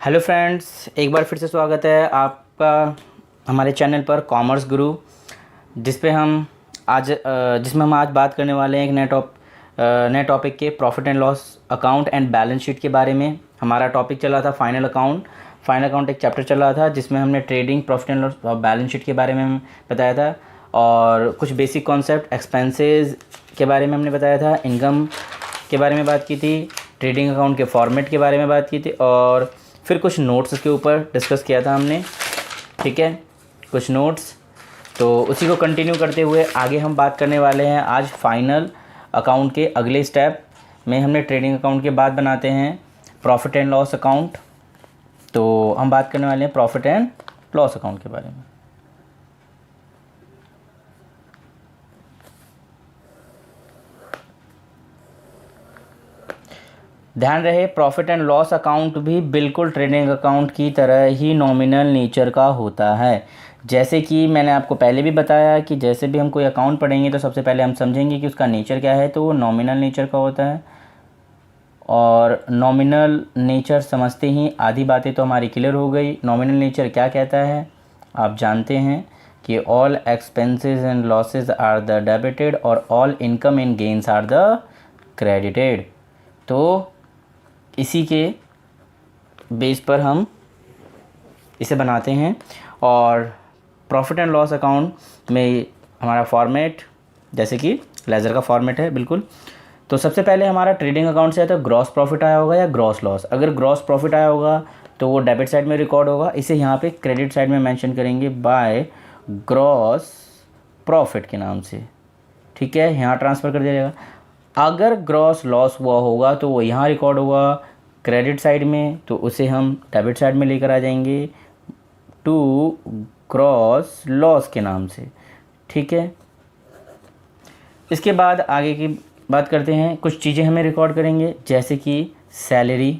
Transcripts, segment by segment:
Hello friends, एक बार फिर से स्वागत है आपका हमारे चैनल पर कॉमर्स गुरु, जिसमें हम आज बात करने वाले हैं एक नए टॉपिक के profit and loss account and balance sheet के बारे में। हमारा टॉपिक चल रहा था फाइनल अकाउंट एक चैप्टर चल रहा था जिसमें हमने ट्रेडिंग, प्रॉफिट एंड लॉस और बैलेंस शीट के बारे में बताया था और कुछ बेसिक कॉन्सेप्ट एक्सपेंसेस के बारे में हमने बताया था, इनकम के बारे में बात की थी, ट्रेडिंग अकाउंट के फॉर्मेट के बारे में बात की थी और फिर कुछ नोट्स के ऊपर डिस्कस किया था हमने। ठीक है, कुछ नोट्स, तो उसी को कंटिन्यू करते हुए आगे हम बात करने वाले हैं। आज फाइनल अकाउंट के अगले स्टेप में हमने ट्रेडिंग अकाउंट के बाद बनाते हैं प्रॉफिट एंड लॉस अकाउंट। तो हम बात करने वाले हैं प्रॉफिट एंड लॉस अकाउंट के बारे में। ध्यान रहे, प्रॉफिट एंड लॉस अकाउंट भी बिल्कुल ट्रेडिंग अकाउंट की तरह ही नॉमिनल नेचर का होता है। जैसे कि मैंने आपको पहले भी बताया कि जैसे भी हम कोई अकाउंट पढ़ेंगे तो सबसे पहले हम समझेंगे कि उसका नेचर क्या है, तो वो नॉमिनल नेचर का होता है। और नॉमिनल नेचर समझते ही आधी बातें तो हमारी क्लियर हो गई। नॉमिनल नेचर क्या कहता है आप जानते हैं कि all expenses and losses are the debited और all income and gains are the credited. तो इसी के बेस पर हम इसे बनाते हैं और प्रॉफिट एंड लॉस अकाउंट में हमारा फॉर्मेट जैसे कि लेजर का फॉर्मेट है बिल्कुल। तो सबसे पहले हमारा ट्रेडिंग अकाउंट से है तो ग्रॉस प्रॉफिट आया होगा या ग्रॉस लॉस। अगर ग्रॉस प्रॉफिट आया होगा तो वो डेबिट साइड में रिकॉर्ड होगा, इसे यहाँ पे क्रेडिट साइड में मेंशन करेंगे बाय ग्रॉस प्रॉफिट के नाम से। ठीक है, यहाँ ट्रांसफ़र कर दिया जाएगा। अगर ग्रॉस लॉस हुआ होगा तो वो यहाँ रिकॉर्ड होगा क्रेडिट साइड में, तो उसे हम डेबिट साइड में लेकर आ जाएंगे टू ग्रॉस लॉस के नाम से। ठीक है, इसके बाद आगे की बात करते हैं। कुछ चीज़ें हमें रिकॉर्ड करेंगे जैसे कि salary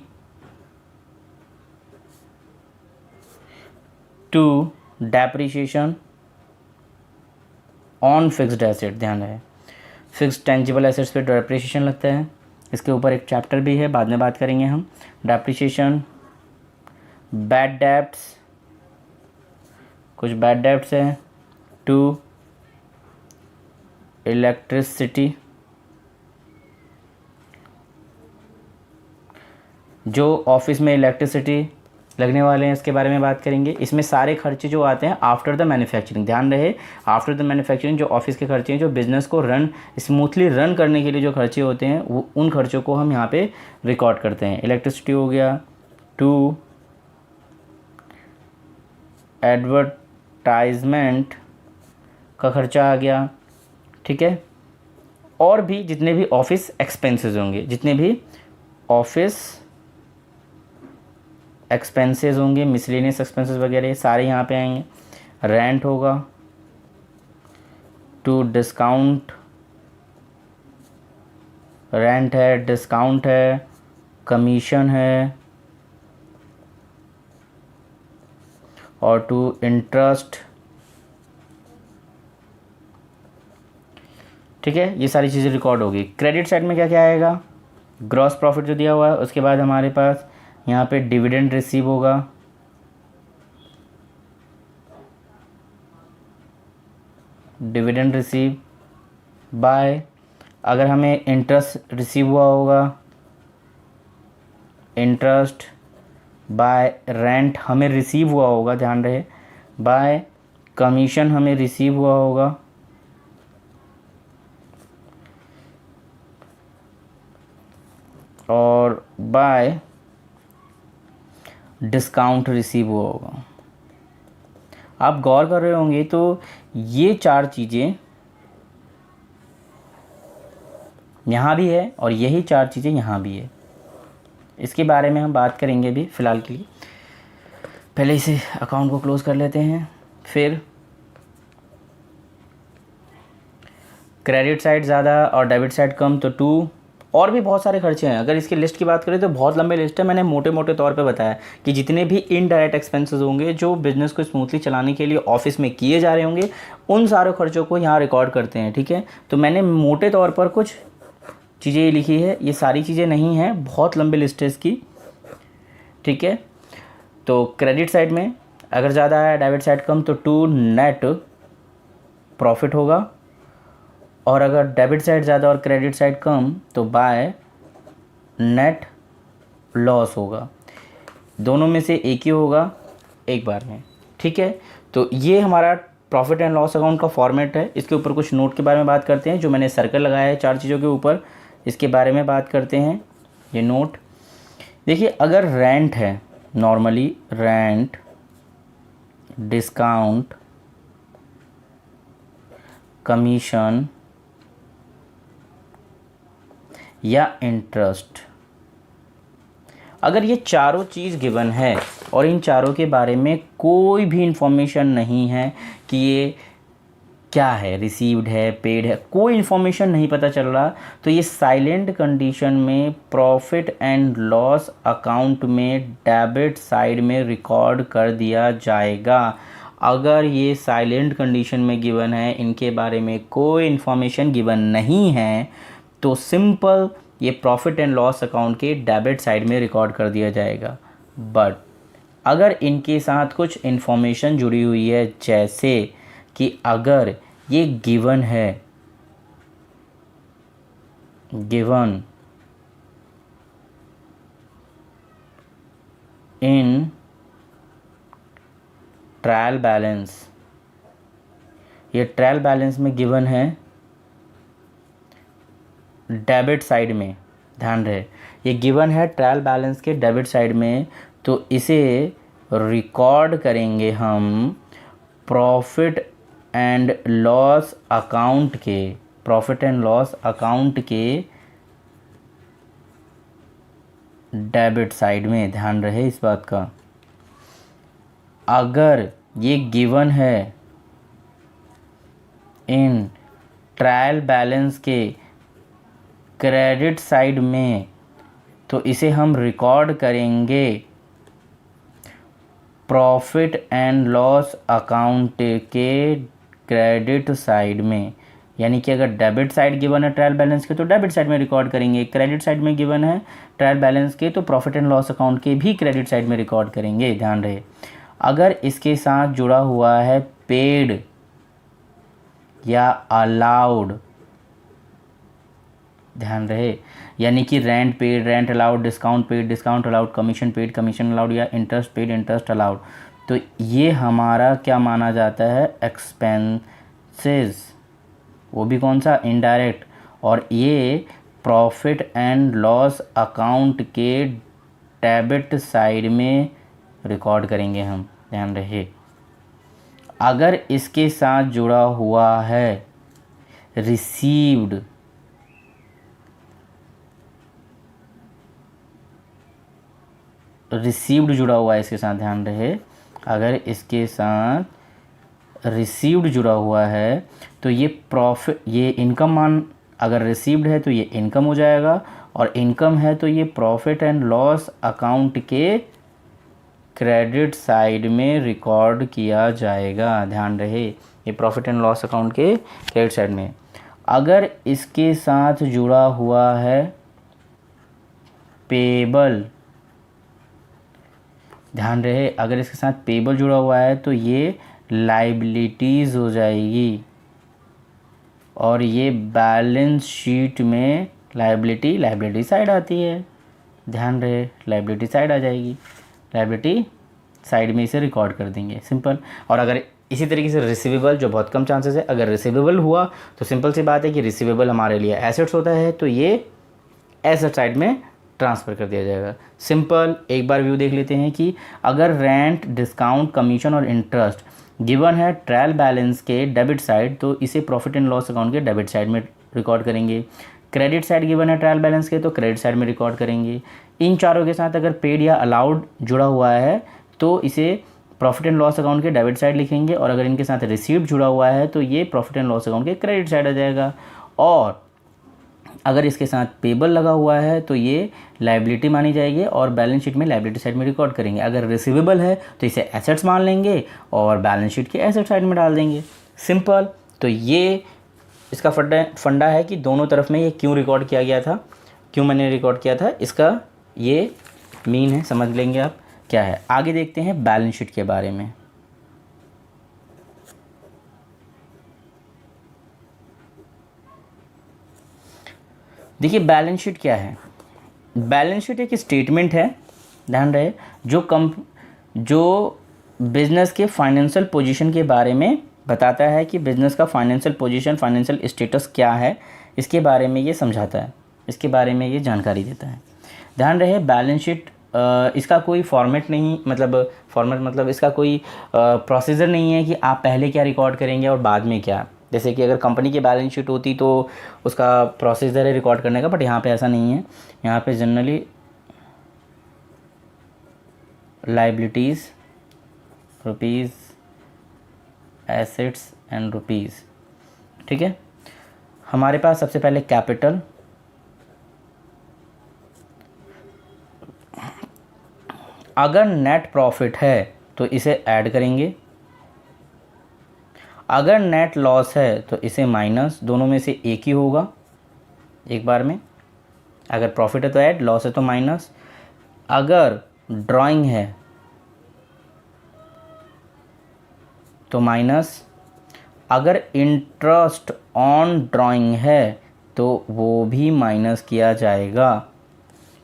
to depreciation on fixed asset. ध्यान रहे, फिक्स्ड टेंजिबल एसेट्स पे डेप्रिसिएशन लगता है। इसके ऊपर एक चैप्टर भी है, बाद में बात करेंगे हम। डेप्रिसिएशन, बैड डेब्ट्स, कुछ बैड डेब्ट्स हैं टू इलेक्ट्रिसिटी, जो ऑफिस में इलेक्ट्रिसिटी लगने वाले हैं इसके बारे में बात करेंगे। इसमें सारे खर्चे जो आते हैं आफ्टर द मैन्युफैक्चरिंग, ध्यान रहे आफ्टर द मैन्युफैक्चरिंग जो ऑफिस के खर्चे हैं, जो बिज़नेस को स्मूथली रन करने के लिए जो खर्चे होते हैं वो उन खर्चों को हम यहाँ पे रिकॉर्ड करते हैं। इलेक्ट्रिसिटी हो गया, टू एडवर्टाइजमेंट का खर्चा आ गया। ठीक है, और भी जितने भी ऑफिस एक्सपेंसेस होंगे, जितने भी ऑफिस एक्सपेंसेस होंगे, मिसलेनियस एक्सपेंसेस वगैरह सारे यहाँ पे आएंगे। रेंट होगा टू डिस्काउंट, रेंट है, डिस्काउंट है, कमीशन है और टू इंटरेस्ट। ठीक है, ये सारी चीज़ें रिकॉर्ड होगी। क्रेडिट साइड में क्या क्या आएगा, ग्रॉस प्रॉफिट जो दिया हुआ है, उसके बाद हमारे पास यहाँ पे डिविडेंड रिसीव होगा, डिविडेंड रिसीव बाय, अगर हमें इंटरेस्ट रिसीव हुआ होगा, इंटरेस्ट बाय, रेंट हमें रिसीव हुआ होगा, ध्यान रहे, बाय कमीशन हमें रिसीव हुआ होगा, और बाय डिस्काउंट रिसीव हुआ होगा। आप गौर कर रहे होंगे तो ये चार चीज़ें यहाँ भी है और यही चार चीज़ें यहाँ भी है। इसके बारे में हम बात करेंगे अभी फ़िलहाल के लिए। पहले इसे अकाउंट को क्लोज़ कर लेते हैं। फिर क्रेडिट साइड ज़्यादा और डेबिट साइड कम, तो टू, और भी बहुत सारे खर्चे हैं। अगर इसकी लिस्ट की बात करें तो बहुत लंबी लिस्ट है। मैंने मोटे मोटे तौर पे बताया कि जितने भी इनडायरेक्ट एक्सपेंसेस होंगे जो बिज़नेस को स्मूथली चलाने के लिए ऑफिस में किए जा रहे होंगे, उन सारे खर्चों को यहाँ रिकॉर्ड करते हैं। ठीक है, तो मैंने मोटे तौर पर कुछ चीज़ें लिखी है, ये सारी चीज़ें नहीं हैं, बहुत लंबी लिस्ट है इसकी। ठीक है, तो क्रेडिट साइड में अगर ज़्यादा है, डेबिट साइड कम, तो टू नेट प्रॉफिट होगा, और अगर डेबिट साइड ज़्यादा और क्रेडिट साइड कम तो बाय नेट लॉस होगा। दोनों में से एक ही होगा एक बार में, ठीक है। तो ये हमारा प्रॉफिट एंड लॉस अकाउंट का फॉर्मेट है। इसके ऊपर कुछ नोट के बारे में बात करते हैं, जो मैंने सर्कल लगाया है 4 चीज़ों के ऊपर, इसके बारे में बात करते हैं। ये नोट देखिए, अगर रेंट है, नॉर्मली रेंट, डिस्काउंट, कमीशन या इंटरेस्ट, अगर ये चारों चीज़ गिवन है और इन चारों के बारे में कोई भी इंफॉर्मेशन नहीं है कि ये क्या है, रिसीव्ड है, पेड है, कोई इन्फॉर्मेशन नहीं पता चल रहा, तो ये साइलेंट कंडीशन में प्रॉफिट एंड लॉस अकाउंट में डेबिट साइड में रिकॉर्ड कर दिया जाएगा। अगर ये साइलेंट कंडीशन में गिवन है, इनके बारे में कोई इन्फॉर्मेशन गिवन नहीं है, तो सिंपल ये प्रॉफिट एंड लॉस अकाउंट के डेबिट साइड में रिकॉर्ड कर दिया जाएगा। बट अगर इनके साथ कुछ इन्फॉर्मेशन जुड़ी हुई है, जैसे कि अगर ये गिवन है, गिवन इन ट्रायल बैलेंस, ये ट्रायल बैलेंस में गिवन है डेबिट साइड में, ध्यान रहे ये गिवन है ट्रायल बैलेंस के डेबिट साइड में, तो इसे रिकॉर्ड करेंगे हम प्रॉफिट एंड लॉस अकाउंट के, प्रॉफिट एंड लॉस अकाउंट के डेबिट साइड में, ध्यान रहे इस बात का। अगर ये गिवन है इन ट्रायल बैलेंस के क्रेडिट साइड में, तो इसे हम रिकॉर्ड करेंगे प्रॉफिट एंड लॉस अकाउंट के क्रेडिट साइड में। यानी कि अगर डेबिट साइड गिवन है ट्रायल बैलेंस के, तो डेबिट साइड में रिकॉर्ड करेंगे, क्रेडिट साइड में गिवन है ट्रायल बैलेंस के, तो प्रॉफिट एंड लॉस अकाउंट के भी क्रेडिट साइड में रिकॉर्ड करेंगे, ध्यान रहे। अगर इसके साथ जुड़ा हुआ है पेड या अलाउड, ध्यान रहे, यानी कि rent paid, rent allowed, discount paid, discount allowed, commission paid, commission allowed, या इंटरेस्ट पेड, इंटरेस्ट अलाउड, तो ये हमारा क्या माना जाता है, एक्सपेंसेस, वो भी कौन सा, इनडायरेक्ट, और ये प्रॉफिट एंड लॉस अकाउंट के डेबिट साइड में रिकॉर्ड करेंगे हम, ध्यान रहे। अगर इसके साथ जुड़ा हुआ है रिसीव्ड, रिसीव्ड जुड़ा हुआ है इसके साथ, ध्यान रहे, अगर इसके साथ रिसीव्ड जुड़ा हुआ है, तो ये प्रॉफिट, ये इनकम मान, अगर रिसीव्ड है तो ये इनकम हो जाएगा, और इनकम है तो ये प्रॉफिट एंड लॉस अकाउंट के क्रेडिट साइड में रिकॉर्ड किया जाएगा, ध्यान रहे, ये प्रॉफिट एंड लॉस अकाउंट के क्रेडिट साइड में। अगर इसके साथ जुड़ा हुआ है पेबल, ध्यान रहे, अगर इसके साथ पेबल जुड़ा हुआ है तो ये लाइबिलिटीज़ हो जाएगी, और ये बैलेंस शीट में लाइबिलिटी, लाइबिलिटी साइड आती है, ध्यान रहे, लाइबिलिटी साइड आ जाएगी, लाइबिलिटी साइड में इसे रिकॉर्ड कर देंगे, सिंपल। और अगर इसी तरीके से रिसीवेबल, जो बहुत कम चांसेस है, अगर रिसीवेबल हुआ तो सिंपल सी बात है कि रिसीवेबल हमारे लिए एसेट्स होता है, तो ये एसेट साइड में ट्रांसफ़र कर दिया जाएगा, सिंपल। एक बार व्यू देख लेते हैं कि अगर रेंट, डिस्काउंट, कमीशन और इंटरेस्ट गिवन है ट्रायल बैलेंस के डेबिट साइड, तो इसे प्रॉफिट एंड लॉस अकाउंट के डेबिट साइड में रिकॉर्ड करेंगे। क्रेडिट साइड गिवन है ट्रायल बैलेंस के, तो क्रेडिट साइड में रिकॉर्ड करेंगे। इन चारों के साथ अगर पेड या अलाउड जुड़ा हुआ है तो इसे प्रॉफिट एंड लॉस अकाउंट के डेबिट साइड लिखेंगे, और अगर इनके साथ रिसीव्ड जुड़ा हुआ है तो ये प्रॉफिट एंड लॉस अकाउंट के क्रेडिट साइड आ जाएगा। और अगर इसके साथ पेबल लगा हुआ है तो ये लाइबिलिटी मानी जाएगी, और बैलेंस शीट में लाइबिलिटी साइड में रिकॉर्ड करेंगे। अगर रिसीवेबल है तो इसे एसेट्स मान लेंगे और बैलेंस शीट के एसेट साइड में डाल देंगे, सिंपल। तो ये इसका फंडा है कि दोनों तरफ में ये क्यों रिकॉर्ड किया गया था, क्यों मैंने रिकॉर्ड किया था, इसका ये मीन है, समझ लेंगे आप। क्या है। आगे देखते हैं बैलेंस शीट के बारे में। देखिए बैलेंस शीट क्या है। बैलेंस शीट एक स्टेटमेंट है, ध्यान रहे, जो बिजनेस के फाइनेंशियल पोजीशन के बारे में बताता है कि बिजनेस का फाइनेंशियल पोजीशन, फाइनेंशियल स्टेटस क्या है, इसके बारे में ये समझाता है, इसके बारे में ये जानकारी देता है। ध्यान रहे बैलेंस शीट इसका कोई फॉर्मेट नहीं, मतलब इसका कोई प्रोसीजर नहीं है कि आप पहले क्या रिकॉर्ड करेंगे और बाद में क्या। जैसे कि अगर कंपनी की बैलेंस शीट होती तो उसका प्रोसीजर है रिकॉर्ड करने का, बट यहाँ पे ऐसा नहीं है। यहाँ पे generally liabilities rupees, assets and rupees, ठीक है। हमारे पास सबसे पहले कैपिटल, अगर नेट प्रॉफिट है तो इसे ऐड करेंगे, अगर नेट लॉस है तो इसे माइनस, दोनों में से एक ही होगा एक बार में। अगर प्रॉफिट है तो ऐड, लॉस है तो माइनस। अगर ड्राइंग है तो माइनस, अगर इंटरेस्ट ऑन ड्राइंग है तो वो भी माइनस किया जाएगा,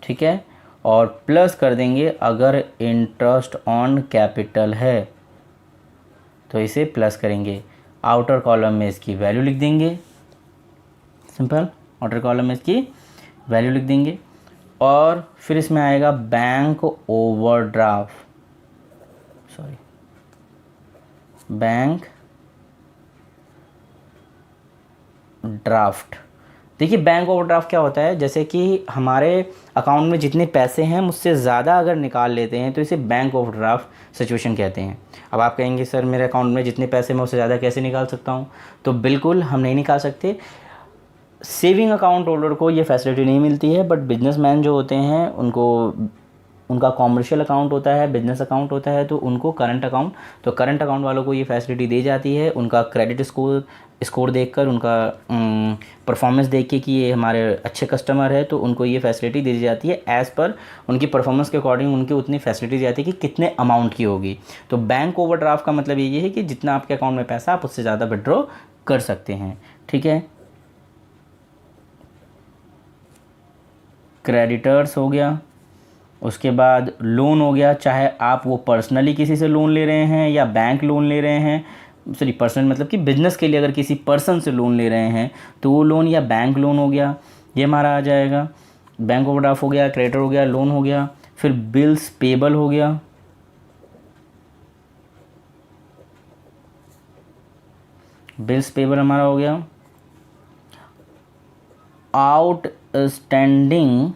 ठीक है। और प्लस कर देंगे अगर इंटरेस्ट ऑन कैपिटल है तो इसे प्लस करेंगे। आउटर कॉलम में इसकी वैल्यू लिख देंगे, सिंपल, आउटर कॉलम में इसकी वैल्यू लिख देंगे। और फिर इसमें आएगा बैंक ओवरड्राफ्ट, बैंक ड्राफ्ट। देखिए बैंक ओवरड्राफ्ट क्या होता है, जैसे कि हमारे अकाउंट में जितने पैसे हैं मुझसे ज़्यादा अगर निकाल लेते हैं तो इसे बैंक ओवरड्राफ्ट सिचुएशन कहते हैं। अब आप कहेंगे सर मेरे अकाउंट में जितने पैसे मैं उससे ज़्यादा कैसे निकाल सकता हूँ, तो बिल्कुल हम नहीं निकाल सकते। सेविंग अकाउंट होल्डर को ये फैसिलिटी नहीं मिलती है, बट बिजनेसमैन जो होते हैं उनका कॉमर्शियल अकाउंट होता है, बिजनेस अकाउंट होता है, तो उनको करंट अकाउंट वालों को ये फैसिलिटी दी जाती है। उनका क्रेडिट स्कोर देखकर, उनका परफॉर्मेंस देख के कि ये हमारे अच्छे कस्टमर है, तो उनको ये फैसिलिटी दी जाती है। एज़ पर उनकी परफॉर्मेंस के अकॉर्डिंग उनकी उतनी फैसिलिटी दी जाती है कि कितने अमाउंट की होगी। तो बैंक ओवरड्राफ्ट का मतलब ये है कि जितना आपके अकाउंट में पैसा आप उससे ज़्यादा विड्रॉ कर सकते हैं, ठीक है। क्रेडिटर्स हो गया, उसके बाद लोन हो गया, चाहे आप वो पर्सनली किसी से लोन ले रहे हैं या बैंक लोन ले रहे हैं, सॉरी पर्सनल मतलब कि बिज़नेस के लिए अगर किसी पर्सन से लोन ले रहे हैं तो वो लोन या बैंक लोन हो गया, ये हमारा आ जाएगा। बैंक ओवरड्राफ्ट हो गया, क्रेडिटर हो गया, लोन हो गया। फिर बिल्स पेबल हो गया, बिल्स पेबल हमारा हो गया। आउटस्टैंडिंग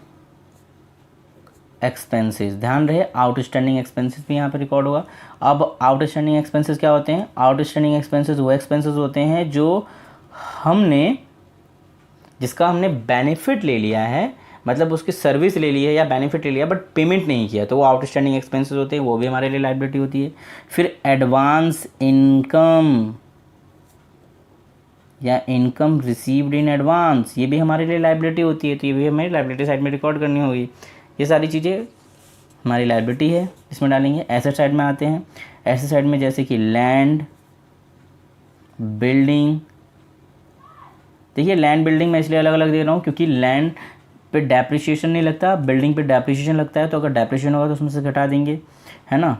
एक्सपेंसेस, ध्यान रहे आउटस्टैंडिंग एक्सपेंसेस भी यहाँ पे रिकॉर्ड होगा। अब आउटस्टैंडिंग एक्सपेंसेस क्या होते हैं? आउटस्टैंडिंग एक्सपेंसेस वो एक्सपेंसेस होते हैं जिसका हमने बेनिफिट ले लिया है, मतलब उसकी सर्विस ले ली है या बेनिफिट ले लिया बट पेमेंट नहीं किया, तो वो आउटस्टैंडिंग एक्सपेंसेस होते हैं, वो भी हमारे लिए लायबिलिटी होती है। फिर एडवांस इनकम या इनकम रिसीव्ड इन एडवांस, ये भी हमारे लिए लायबिलिटी होती है, तो ये भी हमें लायबिलिटी साइड में रिकॉर्ड करनी होगी। ये सारी चीज़ें हमारी लायबिलिटी है, इसमें डालेंगे। एसेट साइड में आते हैं। एसेट साइड में जैसे कि लैंड, बिल्डिंग, देखिए लैंड बिल्डिंग मैं इसलिए अलग अलग दे रहा हूँ क्योंकि लैंड पे डेप्रिसिएशन नहीं लगता, बिल्डिंग पे डेप्रिसिएशन लगता है, तो अगर डेप्रिसिएशन होगा तो उसमें से घटा देंगे, है ना।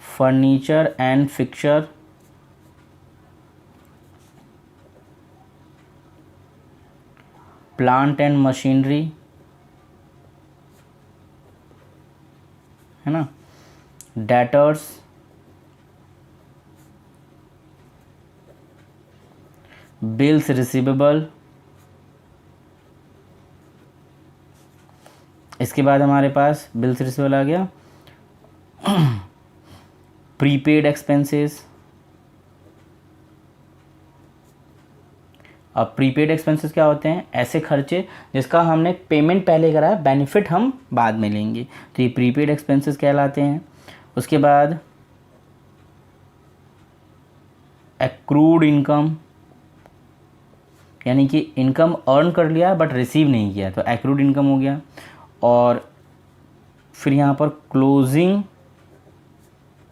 Furniture and fixture, plant and machinery, है ना। डेटर्स, बिल्स रिसीवेबल, इसके बाद हमारे पास बिल्स रिसीवेबल आ गया। प्रीपेड एक्सपेंसेस, अब प्रीपेड एक्सपेंसेस क्या होते हैं? ऐसे खर्चे जिसका हमने पेमेंट पहले करा है, बेनिफिट हम बाद में लेंगे, तो ये प्रीपेड एक्सपेंसेस कहलाते हैं। उसके बाद एक्रूड इनकम, यानी कि इनकम अर्न कर लिया बट रिसीव नहीं किया, तो एक्रूड इनकम हो गया। और फिर यहाँ पर क्लोजिंग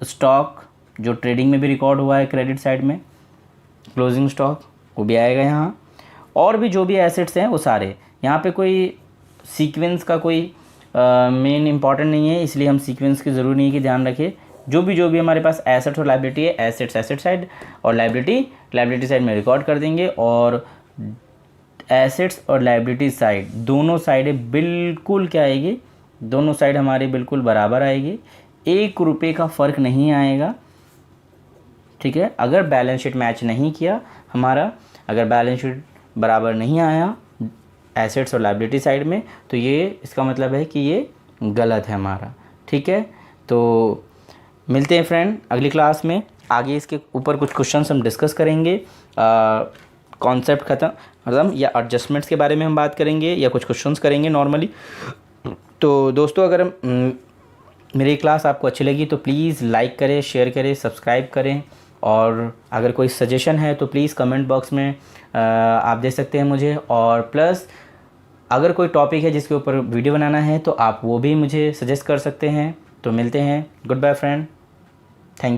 स्टॉक जो ट्रेडिंग में भी रिकॉर्ड हुआ है क्रेडिट साइड में, क्लोजिंग स्टॉक वो भी आएगा यहाँ। और भी जो भी एसेट्स हैं वो सारे, यहाँ पे कोई सीक्वेंस का कोई मेन इंपॉर्टेंट नहीं है, इसलिए हम सीक्वेंस की ज़रूरी नहीं कि ध्यान रखें। जो भी हमारे पास एसेट्स और लाइबिलिटी है, एसेट्स एसेट साइड और लाइबिलिटी साइड में रिकॉर्ड कर देंगे। और एसेट्स और लाइबिलिटी साइड दोनों साइडें बिल्कुल क्या आएगी, दोनों साइड हमारी बिल्कुल बराबर आएगी, 1 रुपये का फ़र्क नहीं आएगा। ठीक है, अगर बैलेंस शीट मैच नहीं किया हमारा, अगर बैलेंस शीट बराबर नहीं आया एसेट्स और लाइबिलिटी साइड में, तो ये इसका मतलब है कि ये गलत है हमारा। ठीक है, तो मिलते हैं फ्रेंड अगली क्लास में। आगे इसके ऊपर कुछ क्वेश्चंस हम डिस्कस करेंगे, कॉन्सेप्ट ख़त्म या एडजस्टमेंट्स के बारे में हम बात करेंगे या कुछ क्वेश्चंस करेंगे नॉर्मली। तो दोस्तों अगर मेरी क्लास आपको अच्छी लगी तो प्लीज़ लाइक करें, शेयर करें, सब्सक्राइब करें। और अगर कोई सजेशन है तो प्लीज़ कमेंट बॉक्स में आप दे सकते हैं मुझे। और प्लस अगर कोई टॉपिक है जिसके ऊपर वीडियो बनाना है तो आप वो भी मुझे सजेस्ट कर सकते हैं। तो मिलते हैं, good bye friend, thank you.